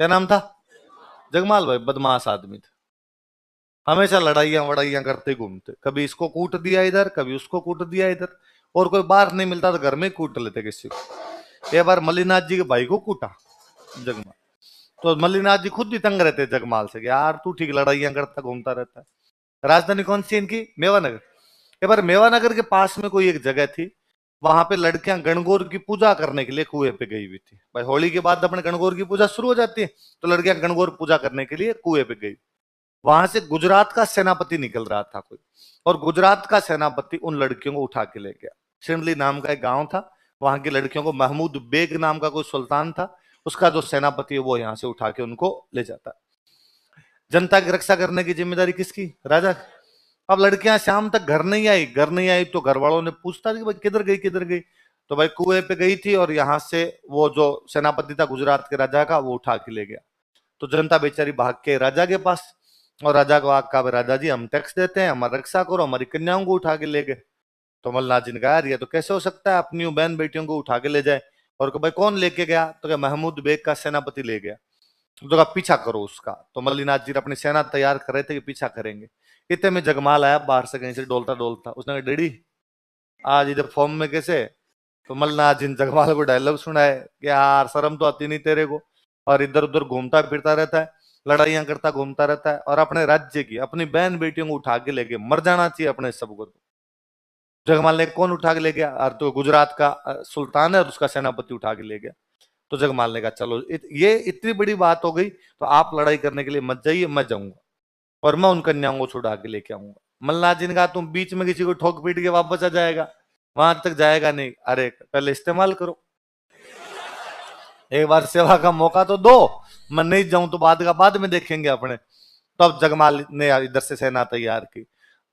क्या नाम था? जगमाल भाई बदमाश आदमी थे, हमेशा लड़ाइयां वड़ाइयां करते घूमते, कभी इसको कूट दिया इधर, कभी उसको कूट दिया इधर, और कोई बाहर नहीं मिलता तो घर में कूट लेते किसी को। एक बार मल्लीनाथ जी के भाई को कूटा जगमाल, तो मल्लीनाथ जी खुद भी तंग रहते जगमाल से कि यार तू ठीक लड़ाइयां करता घूमता रहता है। राजधानी कौन सी इनकी? मेवानगर। एक बार मेवानगर के पास में कोई एक जगह थी, वहां पे लड़कियां गणगौर की पूजा करने के लिए कुएं पे गई हुई थी। भाई होली के बाद अपने गणगौर की पूजा शुरू हो जाती है, तो लड़कियां गणगौर पूजा करने के लिए कुएं पे गई। वहां से गुजरात का सेनापति निकल रहा था कोई, और गुजरात का सेनापति उन लड़कियों को उठा के ले गया। सिंडली नाम का एक गांव था, वहां की लड़कियों को महमूद बेग नाम का कोई सुल्तान था, उसका जो सेनापति है वो यहाँ से उठा के उनको ले जाता। जनता की रक्षा करने की जिम्मेदारी किसकी? राजा। अब लड़कियां शाम तक घर नहीं आई, घर नहीं आई तो घर वालों ने पूछता कि भाई किधर गई किधर गई, तो भाई कुएं पे गई थी, और यहाँ से वो जो सेनापति था गुजरात के राजा का वो उठा के ले गया। तो जनता बेचारी भाग के राजा के पास, और राजा को आग कहा राजा जी हम टैक्स देते हैं, हमारी रक्षा करो, हमारी कन्याओं को उठा के ले गए। तो मल्लाह जी ने कहा यार ये तो कैसे हो सकता है, अपनी बहन बेटियों को उठा के ले जाए। और भाई कौन लेके गया? तो क्या महमूद बेग का सेनापति ले गया। तो कहा पीछा करो उसका। तो मल्लीनाथ जी अपनी सेना तैयार कर रहे थे कि पीछा करेंगे। इतने में जगमाल आया बाहर से कहीं से डोलता डोलता, उसने कहा डैडी आज इधर फॉर्म में कैसे? तो मल्लीनाथ जी ने जगमाल को डायलॉग सुनाए कि यार शर्म तो आती नहीं तेरे को, और इधर उधर घूमता फिरता रहता है, लड़ाइयां करता घूमता रहता है, और अपने राज्य की अपनी बहन बेटियों को उठा के लेके मर जाना चाहिए अपने सबको। जगमाल ने कौन उठा के ले गया? और तो गुजरात का सुल्तान है और उसका सेनापति उठा के ले गया। तो जगमाल ने कहा चलो ये इतनी बड़ी बात हो गई तो आप लड़ाई करने के लिए मत जाइए, मैं जाऊंगा और मैं उन कन्याओं को छुड़ा के लेके आऊंगा। मल्लाह जी ने कहा तुम बीच में किसी को ठोक पीट के वापस आ जाएगा, वहां तक जाएगा नहीं। अरे पहले इस्तेमाल करो, एक बार सेवा का मौका तो दो, मैं नहीं जाऊं तो बाद का बाद में देखेंगे अपने। तो अब जगमाल ने इधर से सेना तैयार की,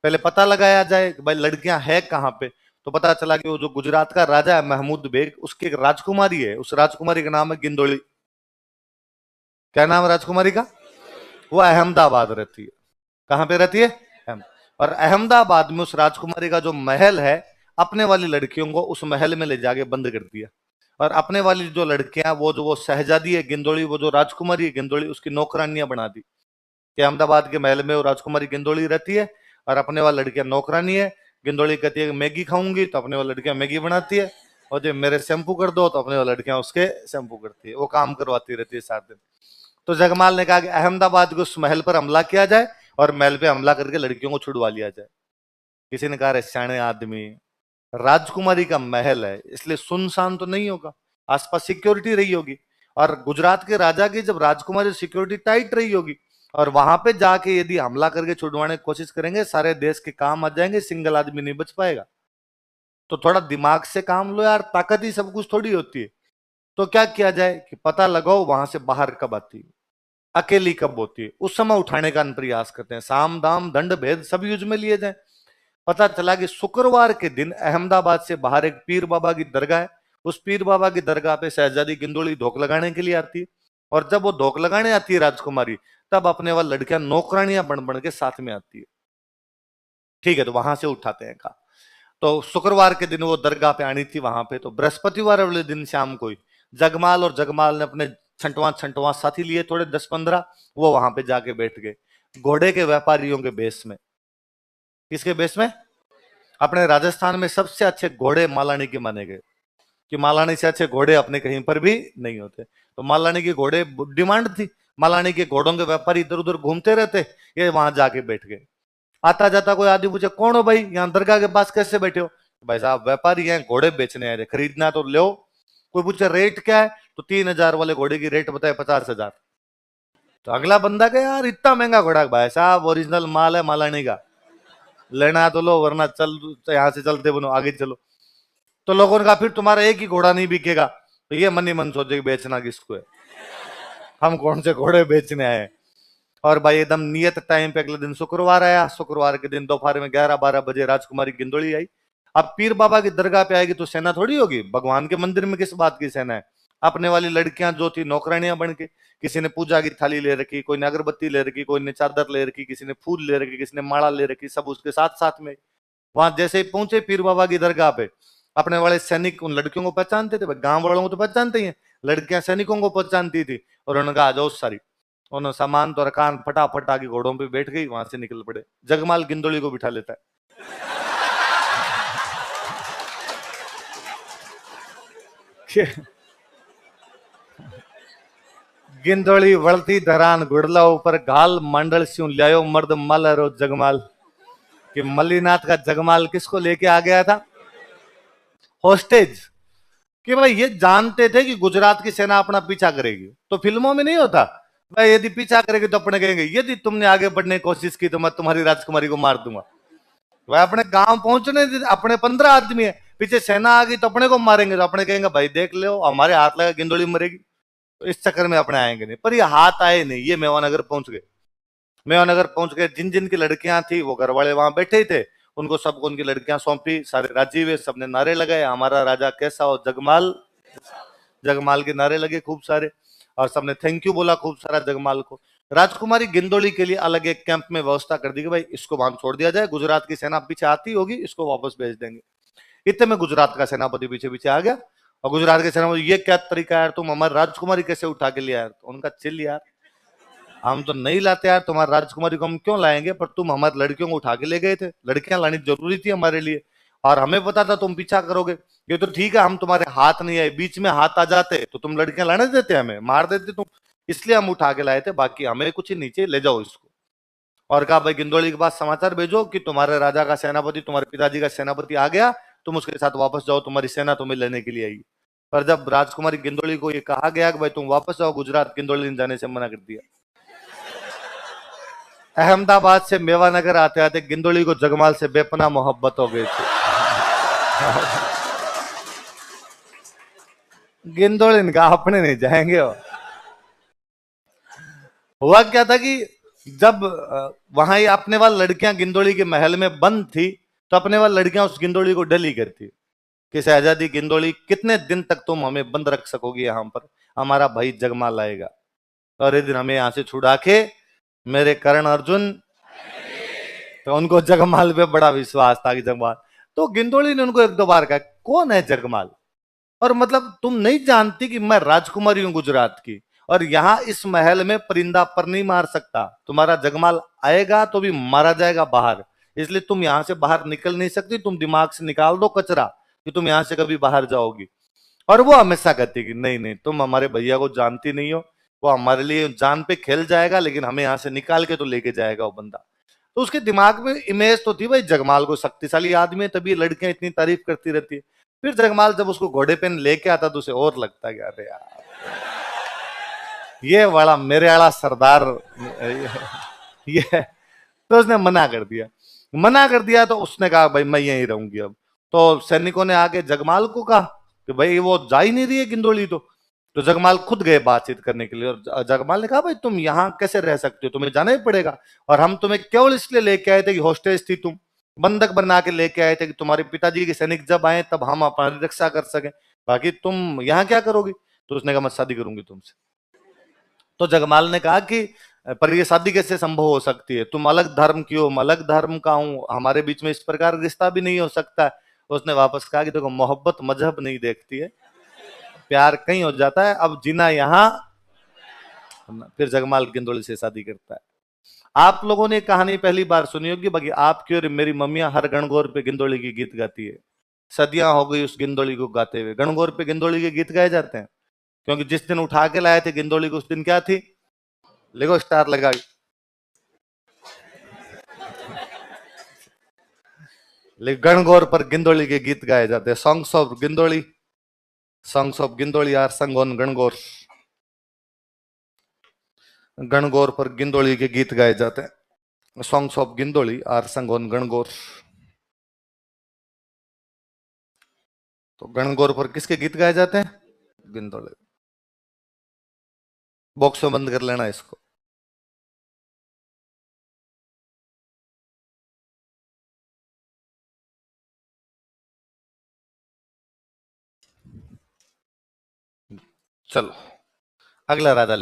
पहले पता लगाया जाए भाई लड़कियां है कहाँ पे। तो पता चला कि वो जो गुजरात का राजा है महमूद बेग, उसकी एक राजकुमारी है, उस राजकुमारी का नाम है गिंदोली। क्या नाम है राजकुमारी का? वो अहमदाबाद रहती है। कहां पे रहती है? और अहमदाबाद में उस राजकुमारी का जो महल है, अपने वाली लड़कियों को उस महल में ले जाके बंद कर दिया। और अपने वाली जो लड़कियां वो जो वो शहजादी है गिंदोली, वो जो राजकुमारी है गिंदोली, उसकी नौकरानियां बना दी कि अहमदाबाद के महल में वो राजकुमारी गिंदोली रहती है और अपने वाली लड़कियां नौकरानी है। गिंदोली कहती है मैगी खाऊंगी तो अपने वाली लड़कियां मैगी बनाती है, और जो मेरे शैम्पू कर दो तो अपने वाली लड़कियां उसके शैम्पू करती है, वो काम करवाती रहती है 7 दिन। तो जगमाल ने कहा कि अहमदाबाद के उस महल पर हमला किया जाए और महल पे हमला करके लड़कियों को छुड़वा लिया जाए। किसी ने कहा शाणे आदमी, राजकुमारी का महल है इसलिए सुनसान तो नहीं होगा, आसपास सिक्योरिटी रही होगी, और गुजरात के राजा की जब राजकुमारी सिक्योरिटी टाइट रही होगी, और वहां पे जाके यदि हमला करके छुड़वाने की कोशिश करेंगे सारे देश के काम आ जाएंगे, सिंगल आदमी नहीं बच पाएगा। तो थोड़ा दिमाग से काम लो यार, ताकत ही सब कुछ थोड़ी होती है। तो क्या किया जाए कि पता लगाओ वहां से बाहर कब आती है, अकेली कब होती है, उस समय उठाने का प्रयास करते हैं, साम दाम दंड भेद सब यूज में लिए जाए। पता चला कि शुक्रवार के दिन अहमदाबाद से बाहर एक पीर बाबा की दरगाह है, उस पीर बाबा की दरगाह पे शहजादी गिंदोली धोख लगाने के लिए आती है, और जब वो धोख लगाने आती है राजकुमारी, तब अपने वाली लड़कियां नौकरानियां बन बन के साथ में आती है। ठीक है, तो वहां से उठाते हैं का। तो शुक्रवार के दिन वो दरगाह पे आनी थी वहां पे, तो बृहस्पतिवार वाले दिन शाम को ही जगमाल ने अपने छंटवा छंटवा साथी लिए थोड़े 10-15, वो वहां पे जाके बैठ गए घोड़े के व्यापारियों के बेस में। किसके बेस में? अपने राजस्थान में सबसे अच्छे घोड़े मालानी के माने गए कि मालानी से अच्छे घोड़े अपने कहीं पर भी नहीं होते। तो मालानी के घोड़े डिमांड थी, मालानी के घोड़ों के व्यापारी इधर उधर घूमते रहते, ये वहां जाके बैठ गए। आता जाता कोई आदमी पूछे कौन हो भाई, यहाँ दरगाह के पास कैसे बैठे हो? भाई साहब व्यापारी हैं, घोड़े बेचने आए थे, खरीदना तो लो। कोई पूछे रेट क्या है, तो 3,000 वाले घोड़े की रेट बताए 50,000। तो अगला बंदा कहे यार इतना महंगा घोड़ा? भाई साहब ओरिजिनल माल है मालानी का, लेना तो लो वरना चल यहाँ से चलते बनो आगे चलो। तो लोगों ने कहा फिर तुम्हारा एक ही घोड़ा नहीं बिकेगा। तो ये मन ही मन सोचे कि बेचना किसको है, हम कौन से घोड़े बेचने आए। और भाई एकदम नियत टाइम पे अगले दिन शुक्रवार आया, शुक्रवार के दिन दोपहर में 11-12 बजे राजकुमारी गिंदोली आई। अब पीर बाबा की दरगाह पे आएगी तो सेना थोड़ी होगी, भगवान के मंदिर में किस बात की सेना है? अपने वाली लड़कियां जो थी नौकरानियां बन के, किसी ने पूजा की थाली ले रखी, कोई ने अगरबत्ती ले रखी, कोई ने चादर ले रखी, किसी ने फूल ले रखी, किसी ने माला ले रखी, सब उसके साथ साथ में। वहां जैसे ही पहुंचे पीर बाबा की दरगाह पे, अपने वाले सैनिक उन लड़कियों को पहचानते थे, गांव वालों को तो पहचानते ही है, लड़कियां सैनिकों को पहचानती थी और उन्होंने कहा आ जाओ सारी। उन्होंने सामान तो रखा, फटाफट आके घोड़ों पे बैठ गई, वहां से निकल पड़े। जगमाल गिंदोली को बिठा लेता है गिंदोली वळती धरान गुड़ला ऊपर घाल मंडल स्यू लियो मर्द मल रो जगमाल। कि मल्लीनाथ का जगमाल किसको लेके आ गया था? होस्टेज। कि भाई ये जानते थे कि गुजरात की सेना अपना पीछा करेगी, तो फिल्मों में नहीं होता भाई यदि पीछा करेगी तो अपने कहेंगे यदि तुमने आगे बढ़ने की कोशिश की तो मैं तुम्हारी राजकुमारी को मार दूंगा। वह अपने गांव पहुंचने, अपने 15 आदमी है, पीछे सेना आ गई तो अपने को मारेंगे, तो अपने कहेंगे भाई देख लो हमारे हाथ लगा गिंदोली मरेगी। तो इस चक्कर में अपने आएंगे नहीं। पर ये हाथ आए नहीं, ये मेवानगर पहुंच गए। मेवानगर पहुंच गए, जिन जिन की लड़कियां थी वो घर वाले वहां बैठे ही थे, उनको सबको उनकी लड़कियां सौंपी, सारे राजी हुए, सबने नारे लगाए हमारा राजा कैसा हो जगमाल। जगमाल के नारे लगे खूब सारे, और सबने थैंक यू बोला खूब सारा जगमाल को। राजकुमारी गिंदोली के लिए अलग एक कैंप में व्यवस्था कर दी कि भाई इसको वहां छोड़ दिया जाए, गुजरात की सेना पीछे आती होगी इसको वापस भेज देंगे। इतने में गुजरात का सेनापति पीछे पीछे आ गया, और गुजरात के सेनापति ये क्या तरीका है यार, तुम हमारी राजकुमारी कैसे उठा के लिया यार? तो उनका चिल यार, हम तो नहीं लाते यार, तुम्हारी राजकुमारी को हम क्यों लाएंगे, पर तुम हमारी लड़कियों को उठा के ले गए थे, लड़कियां लानी जरूरी थी हमारे लिए, और हमें पता था तुम पीछा करोगे। ये तो ठीक है हम तुम्हारे हाथ नहीं आए, बीच में हाथ आ जाते तो तुम लड़कियां लाने देते, हमें मार देते तुम, इसलिए हम उठा के लाए थे, बाकी हमें कुछ ही नीचे ले जाओ इसको। और कहा भाई गिंदोली के पास समाचार भेजो कि तुम्हारे राजा का सेनापति, तुम्हारे पिताजी का सेनापति आ गया, तुम उसके साथ वापस जाओ, तुम्हारी सेना तुम्हें लेने के लिए आई। पर जब राजकुमारी गिंदोली को ये कहा गया कि भाई तुम वापस जाओ गुजरात, गिंदोली ने जाने से मना कर दिया। अहमदाबाद से मेवानगर आते आते गिंदोली को जगमाल से बेपनाह मोहब्बत हो गई थी। गिंदोली ने कहा अपने नहीं जाएंगे। हुआ क्या था कि जब वहां ये अपने वाली लड़कियां गिंदोली के महल में बंद थी, तो अपने वाली लड़कियां उस गिंदोली को डली करती कि शहजादी गिंदोली कितने दिन तक तुम हमें बंद रख सकोगी यहाँ पर, हमारा भाई जगमाल आएगा और एक दिन हमें यहां से छुड़ा के मेरे कर्ण अर्जुन। तो उनको जगमाल पे बड़ा विश्वास था कि जगमाल, तो गिंदोली ने उनको एक दो बार कहा कौन है जगमाल, और मतलब तुम नहीं जानती कि मैं राजकुमारी हूं गुजरात की, और यहां इस महल में परिंदा पर नहीं मार सकता, तुम्हारा जगमाल आएगा तो भी मारा जाएगा बाहर, इसलिए तुम यहां से बाहर निकल नहीं सकती, तुम दिमाग से निकाल दो कचरा कि तुम यहां से कभी बाहर जाओगी। और वो हमेशा कहती कि नहीं नहीं तुम हमारे भैया को जानती नहीं हो, वो हमारे लिए जान पे खेल जाएगा लेकिन हमें यहां से निकाल के तो लेके जाएगा वो बंदा। तो उसके दिमाग में इमेज तो थी भाई जगमाल को शक्तिशाली आदमी है, तभी लड़कियां इतनी तारीफ करती रहती है। फिर जगमाल जब उसको घोड़े पे लेके आता तो उसे और लगता है अरे यार ये वाला मेरे वाला सरदार ये, तो उसने मना कर दिया। मना कर दिया तो उसने कहा भाई मैं यहीं रहूंगी अब। तो सैनिकों ने आके जगमाल को कहा कि भाई वो जा ही नहीं रही है गिंदोली, तो जगमाल खुद गए बातचीत करने के लिए, और जगमाल ने कहा भाई तुम यहाँ कैसे रह सकते हो, तुम्हें जाना ही पड़ेगा, और हम तुम्हें केवल इसलिए लेके आए थे कि हॉस्टेज थी तुम, बंधक बना के लेके आए थे कि तुम्हारे पिताजी के सैनिक जब आए तब हम अपनी रक्षा कर सके, बाकी तुम यहाँ क्या करोगी? तो उसने कहा मैं शादी करूंगी तुमसे। तो जगमाल ने कहा कि पर ये शादी कैसे संभव हो सकती है, तुम अलग धर्म की हो, मैं अलग धर्म का हूं, हमारे बीच में इस प्रकार रिश्ता भी नहीं हो सकता। उसने वापस कहा कि देखो मोहब्बत मजहब नहीं देखती है, प्यार कहीं हो जाता है, अब जीना यहाँ। फिर जगमाल गिंदोली से शादी करता है। आप लोगों ने कहानी पहली बार सुनी होगी, बाकी आपकी और मेरी मम्मियां हर गणगौर पे गिंदोली की गीत गाती है। सदियां हो गई उस गिंदोली को गाते हुए, गणगौर पे गिंदोली के गीत गाए जाते हैं, क्योंकि जिस दिन उठा के लाए थे गिंदोली को उस दिन क्या थी, लेगो स्टार लगा, गणगौर पर गिंदोली के गीत गाए जाते हैं, songs of Gindoli, songs of Gindoli are sung on Gangaur, Gangaur पर गिंदोली के गीत गाए जाते हैं, songs of Gindoli are sung on Gangaur. तो गणगौर पर किसके गीत गाए जाते हैं? गिंदोली। बॉक्स में बंद कर लेना इसको। चलो अगला राजा।